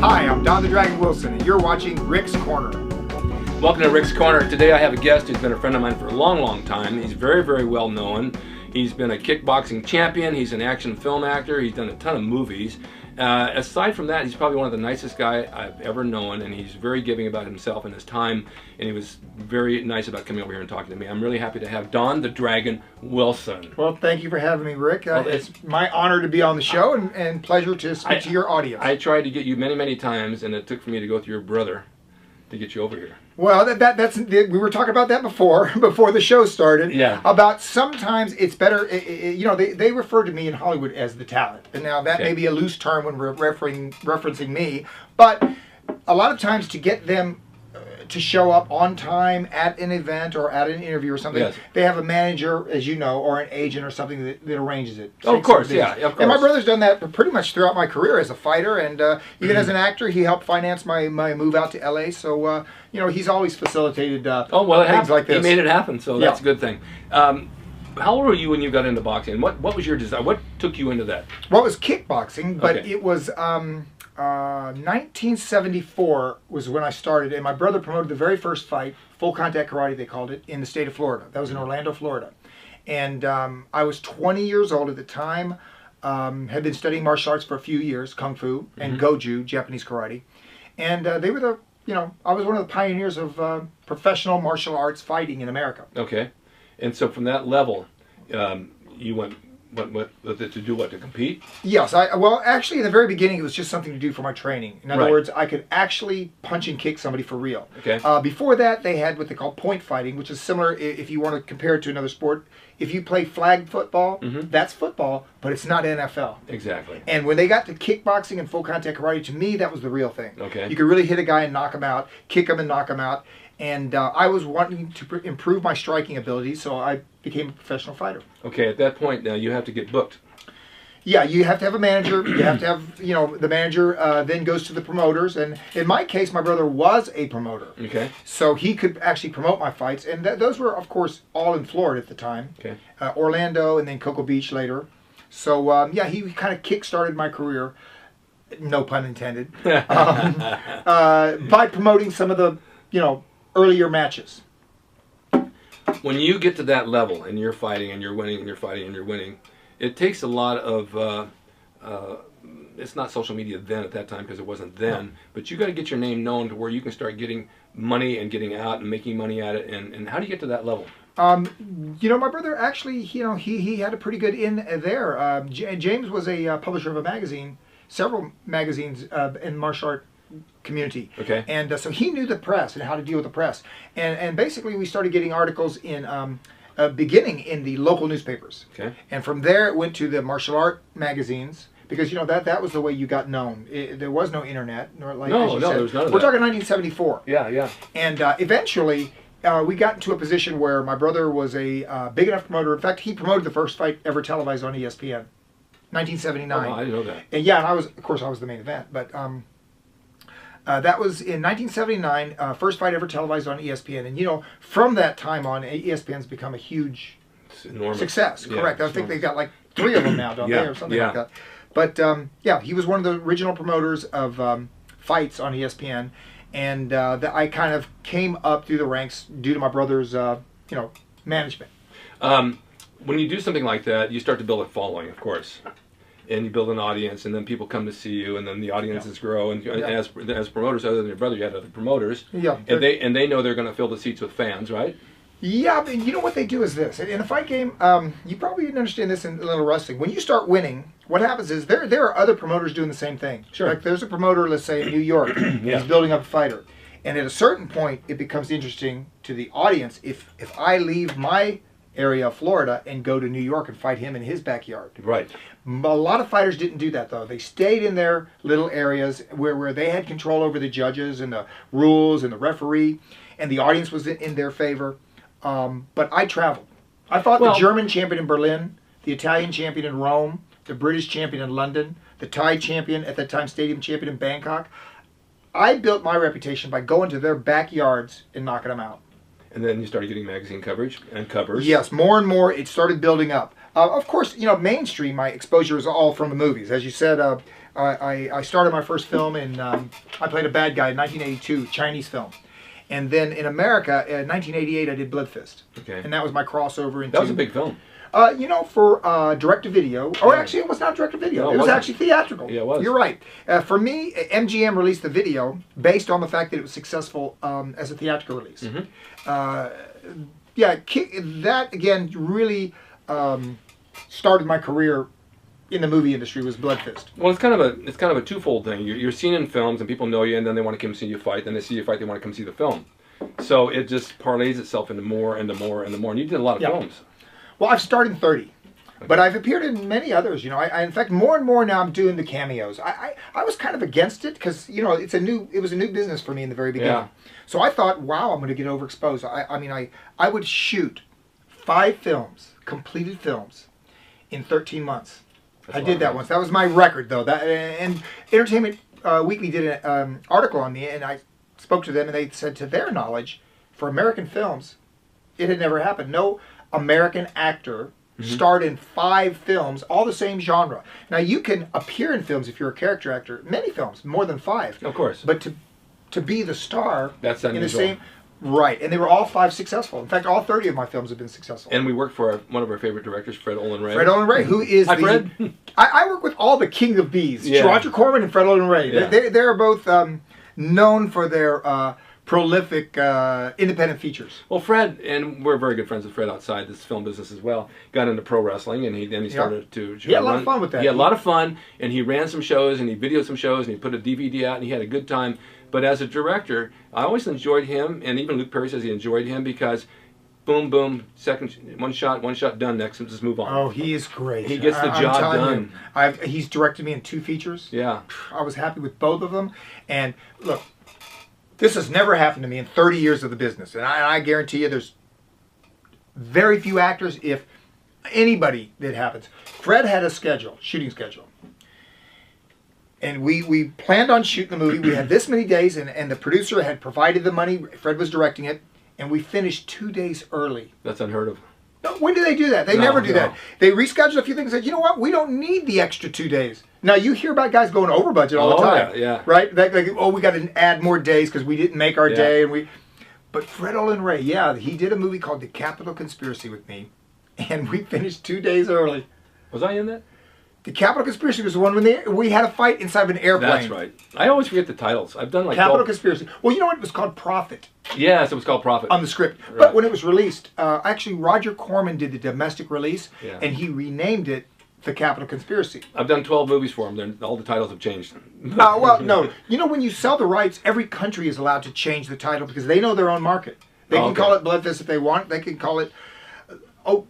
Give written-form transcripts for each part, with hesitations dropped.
Hi, I'm Don the Dragon Wilson, and you're watching Ric's Corner. Welcome to Ric's Corner. Today I have a guest who's been a friend of mine for a long, long time. He's very, very well known. He's been a kickboxing champion. He's an action film actor. He's done a ton of movies. Aside from that, he's probably one of the nicest guys I've ever known, and he's very giving about himself and his time, and he was very nice about coming over here and talking to me. I'm really happy to have Don the Dragon Wilson. Well, thank you for having me, Rick. It's my honor to be on the show and pleasure to speak to your audience. I tried to get you many, many times, and it took for me to go through your brother to get you over here. Well, we were talking about that before the show started. Yeah. About sometimes it's better, you know, they refer to me in Hollywood as the talent. And now that may be a loose term when we're referencing me, but a lot of times to get them to show up on time at an event or at an interview or something, they have a manager, as you know, or an agent or something that arranges it. Oh, of course, yeah, of course. And my brother's done that pretty much throughout my career as a fighter, and even as an actor, he helped finance my move out to LA. So, you know, he's always facilitated things like this. He made it happen, so that's a good thing. How old were you when you got into boxing? What was your desire? What took you into that? Well, it was kickboxing, but it was 1974 was when I started, and my brother promoted the very first fight, full contact karate they called it, in the state of Florida. That was in Orlando, Florida. And I was 20 years old at the time, had been studying martial arts for a few years, Kung Fu and Goju, Japanese karate. And they were I was one of the pioneers of professional martial arts fighting in America. Okay. And so from that level, you went to compete? Yes. Well, actually, in the very beginning, it was just something to do for my training. In other words, I could actually punch and kick somebody for real. Okay. Before that, they had what they call point fighting, which is similar, if you want to compare it to another sport. If you play flag football, that's football, but it's not NFL. Exactly. And when they got to kickboxing and full contact karate, to me, that was the real thing. Okay. You could really hit a guy and knock him out, kick him and knock him out. And I was wanting to improve my striking ability, so I became a professional fighter. Okay, at that point now you have to get booked. Yeah, you have to have a manager. You have to have, the manager then goes to the promoters. And in my case, my brother was a promoter. Okay. So he could actually promote my fights. And those were, of course, all in Florida at the time. Okay. Orlando and then Cocoa Beach later. So, yeah, he kind of kick-started my career, no pun intended, by promoting some of the, earlier matches. When you get to that level and you're fighting and you're winning and you're fighting and you're winning, it takes a lot of, it's not social media then at that time because it wasn't then, but you got to get your name known to where you can start getting money and getting out and making money at it. And how do you get to that level? My brother actually, he had a pretty good in there. James was a publisher of a magazine, several magazines in martial art community. Okay. And so he knew the press and how to deal with the press. And basically we started getting articles in beginning in the local newspapers. Okay. And from there it went to the martial art magazines because that was the way you got known. There was no internet there was none of that. We're talking 1974. Yeah, yeah. And eventually we got into a position where my brother was a big enough promoter. In fact, he promoted the first fight ever televised on ESPN. 1979. Oh, I didn't know that. And yeah, and I was the main event, but that was in 1979, first fight ever televised on ESPN. And, from that time on, ESPN's become a huge success. Correct. I think they've got like 3 of them now, don't they, or something like that. But, yeah, he was one of the original promoters of fights on ESPN. And I kind of came up through the ranks due to my brother's, management. When you do something like that, you start to build a following, of course. And you build an audience, and then people come to see you, and then the audiences grow. And as promoters, other than your brother, you had other promoters. Yeah. And they know they're going to fill the seats with fans, right? Yeah, but what they do is this. In a fight game, you probably didn't understand this in little wrestling. When you start winning, what happens is there are other promoters doing the same thing. Sure. Like there's a promoter, let's say in New York, he's building up a fighter. And at a certain point, it becomes interesting to the audience if I leave my area of Florida and go to New York and fight him in his backyard. Right. A lot of fighters didn't do that though. They stayed in their little areas where they had control over the judges and the rules and the referee, and the audience was in their favor. But I traveled. I fought the German champion in Berlin, the Italian champion in Rome, the British champion in London, the Thai champion, at that time stadium champion in Bangkok. I built my reputation by going to their backyards and knocking them out. And then you started getting magazine coverage and covers. Yes, more and more it started building up. Of course, mainstream, my exposure is all from the movies. As you said, I started my first film in, I played a bad guy in 1982, Chinese film. And then in America, in 1988, I did Blood Fist. Okay. And that was my crossover into... That was a big film. For direct-to-video, or actually it was not direct-to-video, No, it was actually theatrical. Yeah, it was. You're right. For me, MGM released the video based on the fact that it was successful as a theatrical release. That, again, really started my career in the movie industry, was Blood Fist. Well, it's kind of a twofold thing. You're seen in films, and people know you, and then they want to come see you fight. Then they see you fight, they want to come see the film. So it just parlays itself into more and more and more. And you did a lot of films. Well, I've started in 30, but I've appeared in many others. You know, I in fact more and more now I'm doing the cameos. I was kind of against it because it was a new business for me in the very beginning. Yeah. So I thought, wow, I'm going to get overexposed. I would shoot 5 films, completed films, in 13 months. I did that once. That was my record, though. And Entertainment Weekly did an article on me, and I spoke to them, and they said, to their knowledge, for American films, it had never happened. No American actor starred in 5 films, all the same genre. Now, you can appear in films if you're a character actor, many films, more than 5. Of course. But to be the star that's in the same... Right, and they were all 5 successful. In fact, all 30 of my films have been successful. And we worked for one of our favorite directors, Fred Olin Ray. Fred Olin Ray, who is Fred. I work with all the king of bees. Yeah. Roger Corman and Fred Olin Ray. Yeah. They're both known for their prolific independent features. Well, Fred, and we're very good friends with Fred outside this film business as well, got into pro wrestling, and he started to... He had a lot of fun with that. He had a lot of fun, and he ran some shows, and he videoed some shows, and he put a DVD out, and he had a good time. But as a director, I always enjoyed him, and even Luke Perry says he enjoyed him because boom, boom, one shot done, next, just move on. Oh, he is great. He gets the job done. He's directed me in 2 features. Yeah. I was happy with both of them. And look, this has never happened to me in 30 years of the business. And I guarantee you there's very few actors, if anybody, that happens. Fred had a shooting schedule. And we planned on shooting the movie. We had this many days, and the producer had provided the money. Fred was directing it, and we finished 2 days early. That's unheard of. No, when do they do that? They never do that. They rescheduled a few things and said, you know what, we don't need the extra 2 days. Now, you hear about guys going over budget all the time. Yeah. Right? We got to add more days because we didn't make our day. But Fred Olin Ray, he did a movie called The Capital Conspiracy with me, and we finished 2 days early. Was I in that? The Capital Conspiracy was the one when we had a fight inside of an airplane. That's right. I always forget the titles. I've done Capital Conspiracy. Well, you know what? It was called Profit. Yes, it was called Profit. On the script. Right. But when it was released, actually Roger Corman did the domestic release, and he renamed it The Capital Conspiracy. I've done 12 movies for him. All the titles have changed. Well, no. You know, when you sell the rights, every country is allowed to change the title because they know their own market. They can call it Blood Fist if they want. They can call it...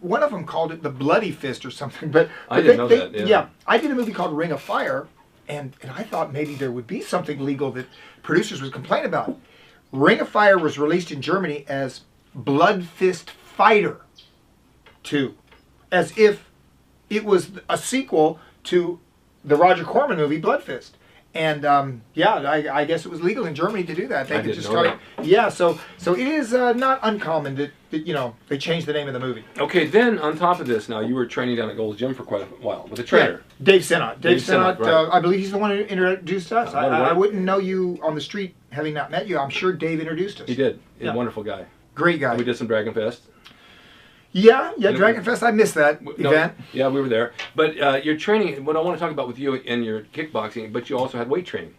one of them called it The Bloody Fist or something. But I didn't know that. Yeah, I did a movie called Ring of Fire, and I thought maybe there would be something legal that producers would complain about. Ring of Fire was released in Germany as Blood Fist Fighter 2, as if it was a sequel to the Roger Corman movie Blood Fist. And I guess it was legal in Germany to do that. They could just call it. Yeah, so it is not uncommon that they changed the name of the movie. Okay, then on top of this, now you were training down at Gold's Gym for quite a while with a trainer. Yeah. Dave Sinnott. Dave Sinnott, right. I believe he's the one who introduced us. I wouldn't know you on the street having not met you. I'm sure Dave introduced us. He did. He's a wonderful guy. Great guy. And we did some Dragon Fest. Yeah, Dragon Fest. I missed that event. Yeah, we were there. But your training, what I want to talk about with you and your kickboxing, but you also had weight training.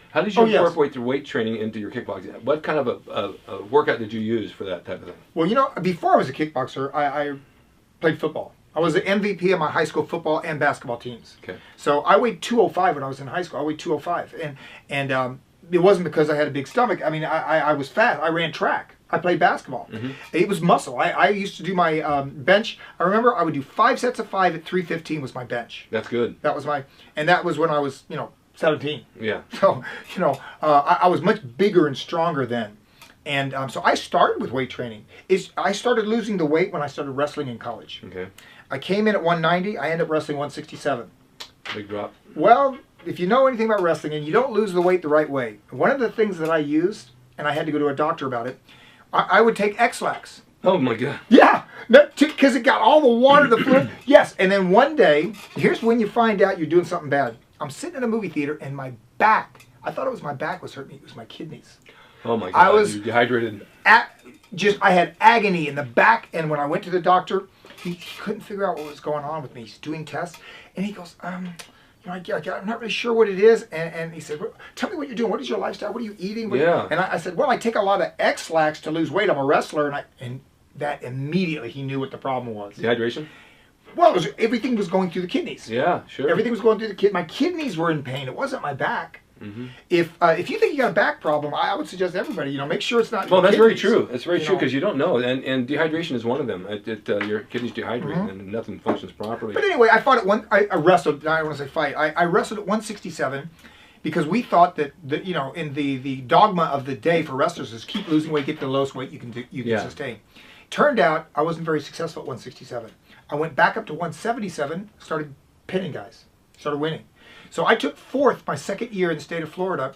How did you incorporate the weight training into your kickboxing? What kind of a workout did you use for that type of thing? Well, before I was a kickboxer, I played football. I was the MVP of my high school football and basketball teams. Okay. So I weighed 205 when I was in high school. I weighed 205. And it wasn't because I had a big stomach. I mean, I was fat. I ran track. I played basketball. Mm-hmm. It was muscle. I used to do my bench. I remember I would do 5 sets of 5 at 315 was my bench. That's good. That was and that was when I was, 17. Yeah. So, I was much bigger and stronger then. And so I started with weight training. I started losing the weight when I started wrestling in college. Okay. I came in at 190. I ended up wrestling 167. Big drop. Well, if you know anything about wrestling and you don't lose the weight the right way, one of the things that I used, and I had to go to a doctor about it, I would take X-Lax. Oh my God. Yeah, because it got all the water, the fluid. Yes, and then one day, here's when you find out you're doing something bad. I'm sitting in a movie theater and my back, I thought it was my back was hurting me. It was my kidneys. Oh my God, I was you're dehydrated. I had agony in the back, and when I went to the doctor, he couldn't figure out what was going on with me. He's doing tests, and he goes, I'm not really sure what it is. And he said, well, tell me what you're doing. What is your lifestyle? What are you eating? And I said, well, I take a lot of X-Lax to lose weight. I'm a wrestler. And that immediately he knew what the problem was. Dehydration? Well, everything was going through the kidneys. Yeah, sure. Everything was going through the kidneys. My kidneys were in pain. It wasn't my back. Mm-hmm. If you think you got a back problem, I would suggest everybody, make sure it's not. Well, that's very true. That's very true because you don't know, and dehydration is one of them. Your kidneys dehydrate and nothing functions properly. But anyway, I fought at I wrestled. I don't want to say fight. I wrestled at 167 because we thought that in the dogma of the day for wrestlers is keep losing weight, get the lowest weight you can sustain. Turned out I wasn't very successful at 167. I went back up to 177, started pinning guys, started winning. So I took fourth my second year in the state of Florida,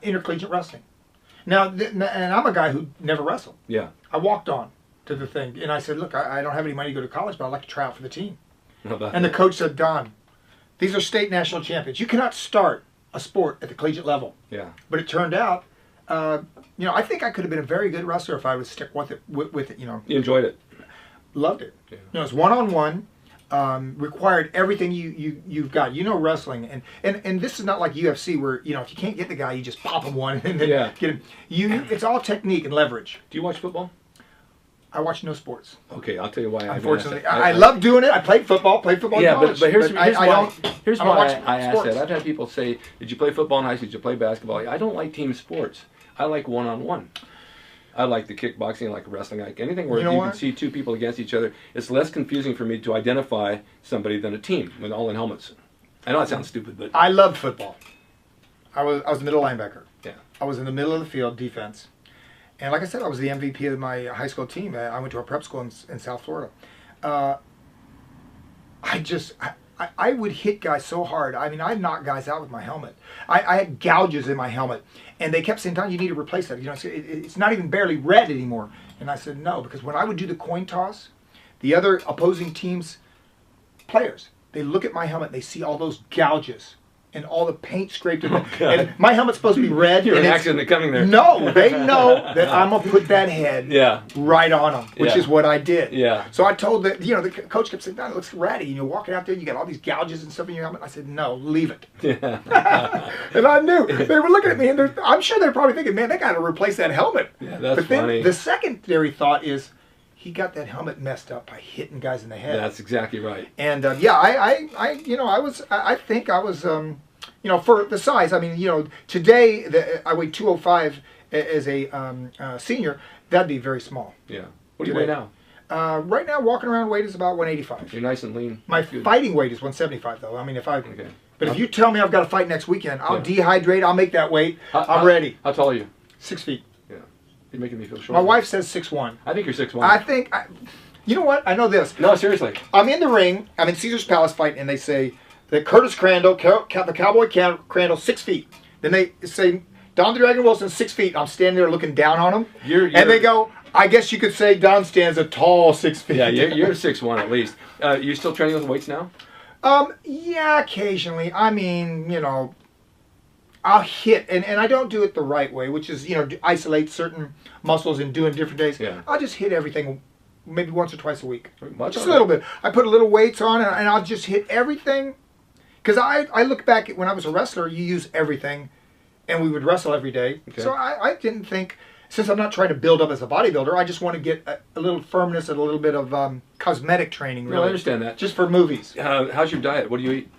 intercollegiate wrestling. Now, and I'm a guy who never wrestled. Yeah. I walked on to the thing, and I said, look, I don't have any money to go to college, but I'd like to try out for the team. And the coach said, Don, these are state national champions. You cannot start a sport at the collegiate level. Yeah. But it turned out, I think I could have been a very good wrestler if I would stick with it. You enjoyed it. Loved it. Yeah. It's one-on-one. Required everything you've got. Wrestling, and this is not like UFC where if you can't get the guy, you just pop him one and then get him. It's all technique and leverage. Do you watch football? I watch no sports. Okay, I'll tell you why. Unfortunately, I love doing it. I played football. Yeah, in college, but here's why I asked sports. that. I've had people say, "Did you play football in high school? Did you play basketball?" I don't like team sports. I like one-on-one. I like the kickboxing, I like wrestling, I like anything where you can see two people against each other. It's less confusing for me to identify somebody than a team with all in helmets. I know it sounds stupid, but I loved football. I was a middle linebacker. Yeah. I was in the middle of the field, defense. And like I said, I was the MVP of my high school team. I went to a prep school in South Florida. I would hit guys so hard. I mean, I'd knock guys out with my helmet. I had gouges in my helmet. And they kept saying, Don, you need to replace that. It's not even barely red anymore. And I said, no, because when I would do the coin toss, the other opposing team's players, they look at my helmet, they see all those gouges and all the paint scraped in it. And my helmet's supposed to be red. You're an accident coming there. No, they know that I'm going to put that head right on them, which is what I did. Yeah. So I told the coach kept saying, Don, it looks ratty. And you're walking out there, you got all these gouges and stuff in your helmet. I said, no, leave it. Yeah. And I knew. They were looking at me, and I'm sure they're probably thinking, man, they got to replace that helmet. Yeah, that's but then funny. The secondary thought is, he got that helmet messed up by hitting guys in the head. That's exactly right. And I think I was, for the size. I mean, today I weigh 205 as a senior. That'd be very small. Yeah. What do you weigh now? Right now, walking around weight is about 185. You're nice and lean. My fighting weight is 175, though. I mean, Okay. But if you tell me I've got to fight next weekend, I'll dehydrate. I'll make that weight. I'm ready. How tall are you? 6 feet. Yeah. You're making me feel short. My wife says 6'1". I think you're 6'1". I think. You know what? I know this. No, seriously. I'm in the ring. I'm in Caesar's Palace fighting, and they say that Curtis Crandall, the Cowboy Crandall, 6 feet. Then they say Don the Dragon Wilson, 6 feet. I'm standing there looking down on him, and they go, I guess you could say Don stands a tall 6 feet. Yeah, you're 6'1" at least. You still training with weights now? Yeah, occasionally. I mean, I'll hit, and I don't do it the right way, which is, isolate certain muscles and do it different days. Yeah. I'll just hit everything maybe once or twice a week. Just a little bit. I put a little weights on, and I'll just hit everything. Because I look back at when I was a wrestler, you use everything, and we would wrestle every day. Okay. So I didn't think, since I'm not trying to build up as a bodybuilder, I just want to get a little firmness and a little bit of cosmetic training, really. No, I understand that. Just for movies. How's your diet? What do you eat?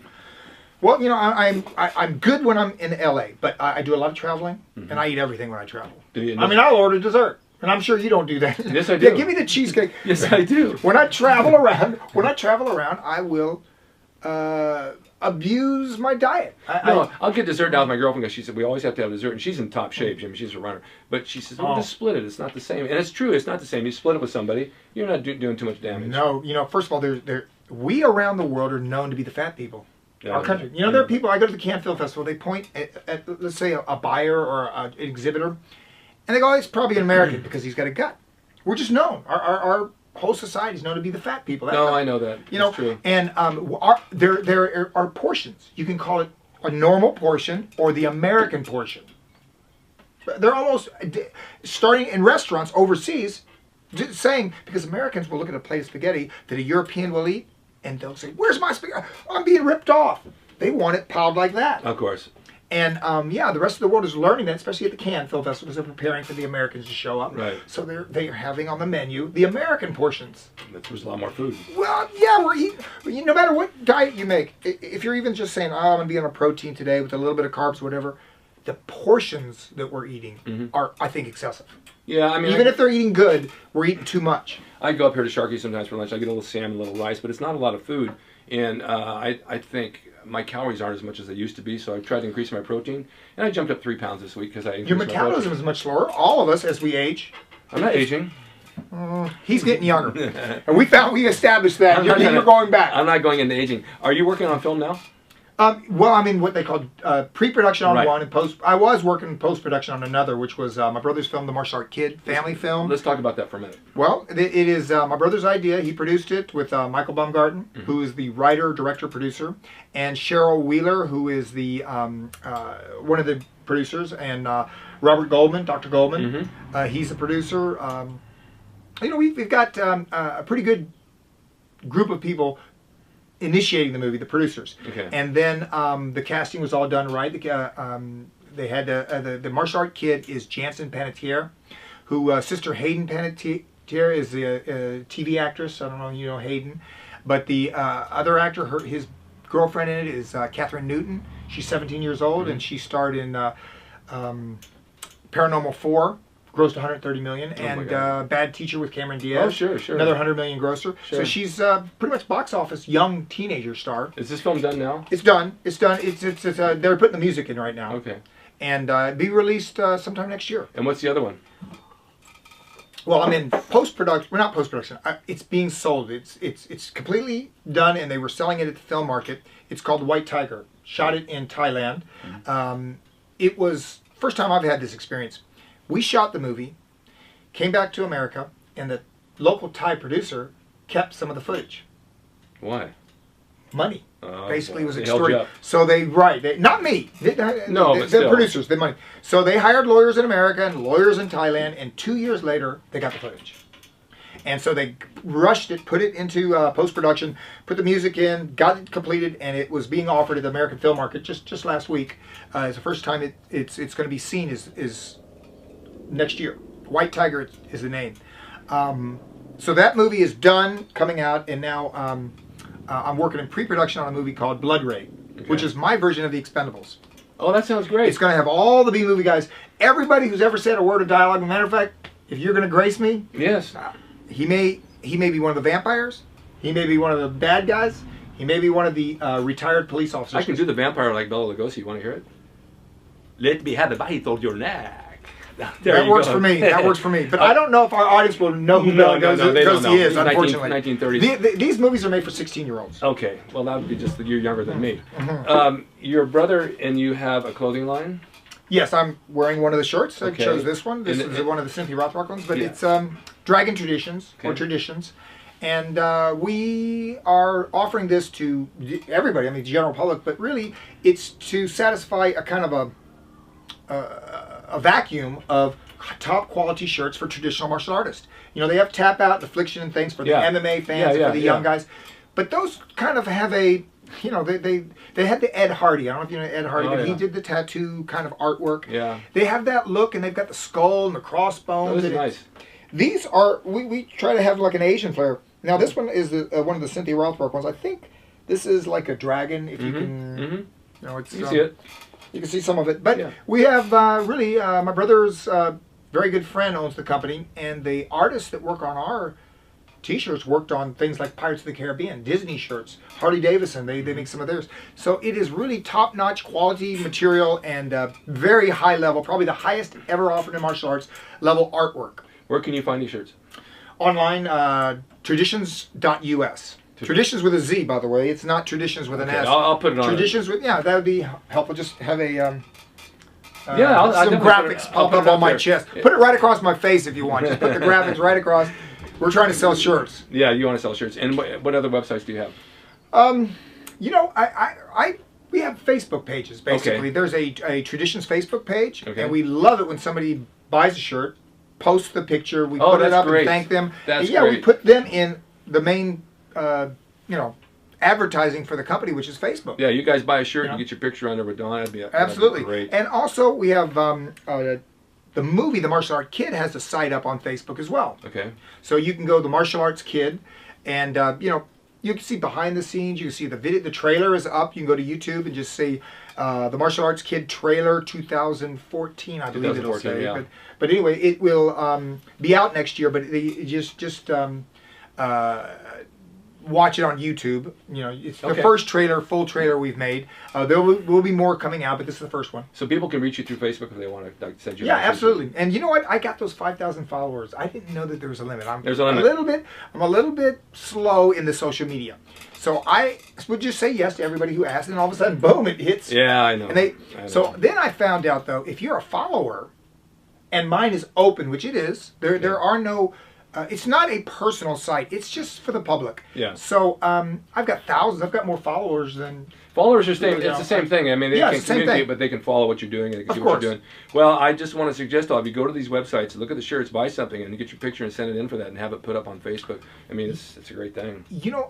Well, I'm good when I'm in LA, but I do a lot of traveling, and I eat everything when I travel. Do you? I mean, I'll order dessert, and I'm sure you don't do that. Yes, I do. Yeah, give me the cheesecake. Yes, I do. When I travel around, I will abuse my diet. I'll get dessert now with my girlfriend because she said we always have to have dessert, and she's in top shape. I mean, she's a runner, but she says, "Just split it. It's not the same." And it's true. It's not the same. You split it with somebody, you're not doing too much damage. No, first of all, we around the world are known to be the fat people. Our country. There are people, I go to the Cannes Film Festival, they point at let's say, a buyer or an exhibitor, and they go, it's probably an American because he's got a gut. We're just known. Our whole society is known to be the fat people. I know that. It's true. And there are portions. You can call it a normal portion or the American portion. They're almost starting in restaurants overseas, saying, because Americans will look at a plate of spaghetti that a European will eat, and they'll say, "Where's my spaghetti? I'm being ripped off." They want it piled like that. Of course. And yeah, the rest of the world is learning that, especially at the Cannes Film Festival, because they're preparing for the Americans to show up. Right. So they're having on the menu the American portions. There's a lot more food. Well, yeah, we're eating. No matter what diet you make, if you're even just saying, "Oh, I'm gonna be on a protein today with a little bit of carbs, whatever," the portions that we're eating are, I think, excessive. Yeah, I mean, even if they're eating good, we're eating too much. I go up here to Sharky's sometimes for lunch. I get a little salmon, a little rice, but it's not a lot of food. And I think my calories aren't as much as they used to be, so I've tried to increase my protein. And I jumped up 3 pounds this week because I increased your my metabolism protein. is much lower. All of us, as we age. I'm not aging. He's getting younger. And we established that. You're going back. I'm not going into aging. Are you working on film now? Well, I'm in what they call pre-production on Right. one and post. I was working post-production on another, which was my brother's film, The Martial Art Kid, family film. Let's talk about that for a minute. Well, it is my brother's idea. He produced it with Michael Baumgarten, who is the writer, director, producer, and Cheryl Wheeler, who is the one of the producers, and Robert Goldman, Dr. Goldman. He's the producer. We've got a pretty good group of people initiating the movie, the producers. Okay. And then the casting was all done right. They had the martial art kid is Jansen Panettiere, who sister Hayden Panettiere is the TV actress. I don't know if you know Hayden, but the other actor, his girlfriend in it is Catherine Newton. She's 17 years old, and she starred in Paranormal 4. Grossed 130 million, and Bad Teacher with Cameron Diaz. Oh, sure. Another 100 million grosser. Sure. So she's pretty much box office young teenager star. Is this film done now? It's done. It's done. They're putting the music in right now. Okay. And be released sometime next year. And what's the other one? Well, I'm in post-production. We're not post-production. It's being sold. It's completely done, and they were selling it at the film market. It's called White Tiger. Shot it in Thailand. It was first time I've had this experience. We shot the movie, came back to America, and the local Thai producer kept some of the footage. Why? Money. Basically, was they held you extorted. up. So not me. No, but the still. producers, the money. So they hired lawyers in America and lawyers in Thailand, and 2 years later, they got the footage. And so they rushed it, put it into post-production, put the music in, got it completed, and it was being offered at the American film market just last week. It's the first time it's going to be seen is next year. White Tiger is the name. So that movie is done, coming out, and now I'm working in pre-production on a movie called Blood Raid, which is my version of The Expendables. Oh, that sounds great. It's going to have all the B-movie guys. Everybody who's ever said a word of dialogue. As a matter of fact, if you're going to grace me, yes, he may be one of the vampires. He may be one of the bad guys. He may be one of the retired police officers. I can do the vampire like Bela Lugosi. You want to hear it? Let me have a bite of your neck. That works for me. That works for me. But I don't know if our audience will know who Bela Lugosi is, unfortunately. 1930s. These movies are made for 16-year-olds. Okay. Well, that would be just that you're younger than me. Your brother and you have a clothing line? Yes, I'm wearing one of the shirts. I Okay. chose this one. This is one of the Cynthia Rothrock ones. But Yeah. it's Dragon Traditions, or Traditions. And we are offering this to everybody, I mean, the general public. But really, it's to satisfy a kind of a vacuum of top quality shirts for traditional martial artists. You know, they have Tap Out and Affliction and things for the MMA fans, and for the young guys. But those kind of have a, you know, they had the Ed Hardy. I don't know if you know Ed Hardy, but he did the tattoo kind of artwork. Yeah. They have that look, and they've got the skull and the crossbones. This is nice. These are, we try to have like an Asian flair. Now this one is one of the Cynthia Rothrock ones. I think this is like a dragon, if you can, you know, it's... You see it. You can see some of it. But we have really, my brother's very good friend owns the company, and the artists that work on our T-shirts worked on things like Pirates of the Caribbean, Disney shirts, Harley Davidson, they make some of theirs. So it is really top-notch quality material and very high level, probably the highest ever offered in martial arts level artwork. Where can you find these shirts? Online, traditions.us. Traditions with a Z, by the way. It's not traditions with an S. I'll put it on. Traditions with, that would be helpful. Just have a some I'll graphics pop up on my chest. Yeah. Put it right across my face if you want. Just put the graphics right across. We're trying to sell shirts. Yeah, you want to sell shirts. And what other websites do you have? You know, we have Facebook pages, basically. Okay. There's a Traditions Facebook page, Okay. and we love it when somebody buys a shirt, posts the picture, we Oh, put it that's up great. and thank them. That's yeah, great. we put them in the main, advertising for the company, which is Facebook. Yeah, you guys buy a shirt, Yeah. you get your picture on there with Don. That'd be Absolutely. great. And also, we have the movie, The Martial Art Kid, has a site up on Facebook as well. Okay. So you can go The Martial Arts Kid, and you can see behind the scenes. You can see the video. The trailer is up. You can go to YouTube and just see The Martial Arts Kid trailer 2014. I believe it'll say. Yeah. But anyway, it will be out next year. But just watch it on YouTube. It's the first full trailer we've made. There will be more coming out, but this is the first one. So people can reach you through Facebook if they want to send you. Yeah, absolutely. And you know what? I got those 5,000 followers. I didn't know that there was a limit. There's a limit. I'm a little bit slow in the social media, so I would just say yes to everybody who asks, and all of a sudden, boom, it hits. Yeah, I know. And I know. So then I found out though, if you're a follower, and mine is open, which it is, there are no. It's not a personal site. It's just for the public. Yeah. So I've got thousands. I've got more followers than. Followers are it's the same thing. I mean, they can it's the same communicate, thing. but they can follow what you're doing and they can Of see what course. you're doing. Well, I just want to suggest, if you go to these websites, look at the shirts, buy something, and you get your picture and send it in for that, and have it put up on Facebook. I mean, it's a great thing.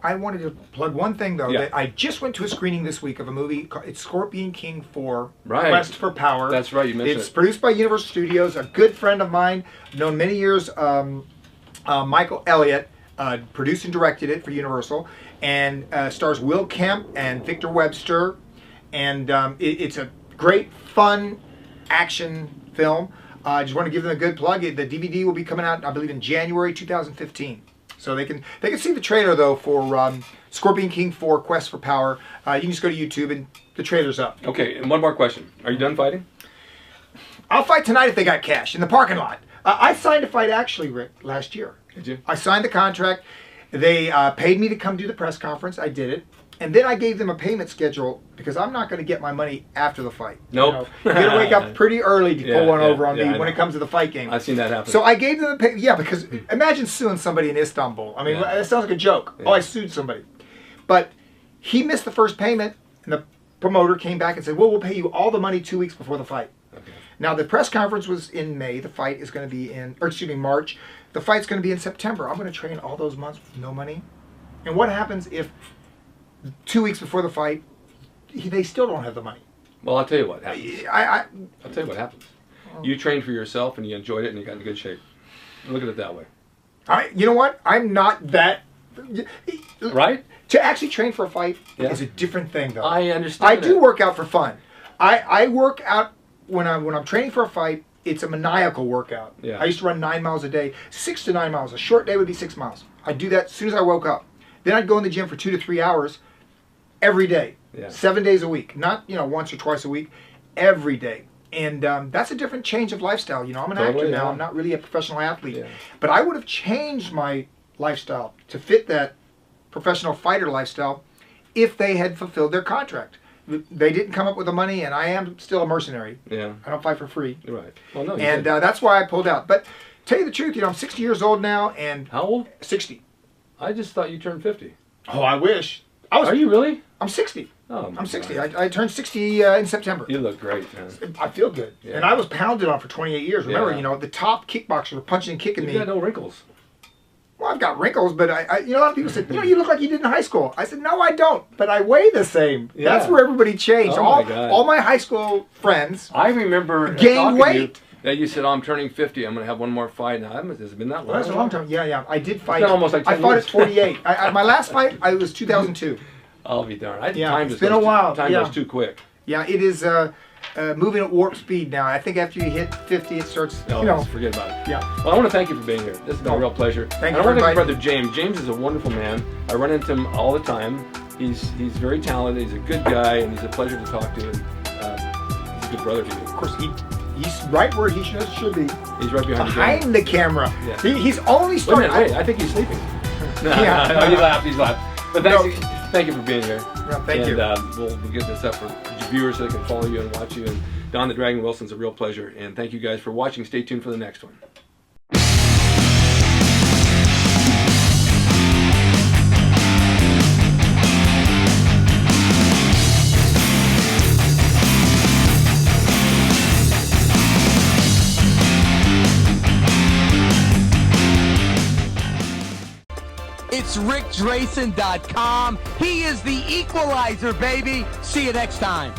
I wanted to plug one thing though. Yeah. That I just went to a screening this week of a movie. It's Scorpion King 4, Right. Quest for Power. That's right. You mentioned It's it. produced by Universal Studios. A good friend of mine, known many years. Michael Elliott produced and directed it for Universal, and stars Will Kemp and Victor Webster, and it's a great, fun action film. I just want to give them a good plug. The DVD will be coming out, I believe, in January 2015. So they can see the trailer though for Scorpion King 4: Quest for Power. You can just go to YouTube and the trailer's up. Okay, and one more question. Are you done fighting? I'll fight tonight if they got cash in the parking lot. I signed a fight actually, Rick, last year. Did you? I signed the contract. They paid me to come do the press conference. I did it. And then I gave them a payment schedule because I'm not going to get my money after the fight. Nope. You got to wake up pretty early to pull one over on me I when know. it comes to the fight game. I've seen that happen. So I gave them the pay. Yeah, because imagine suing somebody in Istanbul. I mean, that sounds like a joke. Yeah. Oh, I sued somebody. But he missed the first payment, and the promoter came back and said, well, we'll pay you all the money 2 weeks before the fight. Okay. Now, the press conference was in May. The fight is going to be March. The fight's going to be in September. I'm going to train all those months with no money. And what happens if 2 weeks before the fight, they still don't have the money? Well, I'll tell you what happens. I I'll tell you what happens. You trained for yourself and you enjoyed it and you got in good shape. Look at it that way. you know what? I'm not that. Right? To actually train for a fight Yeah. is a different thing, though. I understand. I do work out for fun. I work out when I'm training for a fight. It's a maniacal workout. Yeah. I used to run 9 miles a day, 6 to 9 miles. A short day would be 6 miles. I'd do that as soon as I woke up. Then I'd go in the gym for 2 to 3 hours every day, Yeah. 7 days a week. Not once or twice a week, every day. And that's a different change of lifestyle. I'm an actor now. Yeah. I'm not really a professional athlete. Yeah. But I would have changed my lifestyle to fit that professional fighter lifestyle if they had fulfilled their contract. They didn't come up with the money, and I am still a mercenary. Yeah. I don't fight for free. You're right. Well, no, you And did. that's why I pulled out. But tell you the truth, I'm 60 years old now, and How old? 60. I just thought you turned 50. Oh, I wish. Are you really? I'm 60. Oh, my I'm 60. God. I turned 60 in September. You look great, man. I feel good. Yeah. And I was pounded on for 28 years. Remember, Yeah. the top kickboxers were punching and kicking You me. got no wrinkles. Well, I've got wrinkles, but a lot of people said, you look like you did in high school. I said, no, I don't, but I weigh the same. Yeah. That's where everybody changed. Oh, my God. All my high school friends I remember gained talking to weight. you, that you said, I'm turning 50. I'm going to have one more fight. Now, has it been that long? Well, that's a long time. Yeah. I did fight. been almost like 10 I fought years. at 48. My last fight, I was 2002. I'll be darned. Yeah, Time it's just been goes a while. Time Yeah. goes too quick. Yeah, it is moving at warp speed now. I think after you hit 50, it starts, No, forget about it. Yeah. Well, I want to thank you for being here. This has been a real pleasure. Thank and you I for want to thank inviting brother James. James is a wonderful man. I run into him all the time. He's very talented. He's a good guy, and he's a pleasure to talk to. And he's a good brother to you. Of course, he's right where he should be. He's right behind you. Behind the camera. Yeah. He's only Wait a started. minute, wait. I think he's sleeping. No, Yeah. no, he's laughed. But thank you for being here. Yeah, thank you. And we'll get this up for viewers so they can follow you and watch you. And Don the Dragon Wilson's a real pleasure. And thank you guys for watching. Stay tuned for the next one. It's rickdrasin.com. He is the equalizer, baby. See you next time.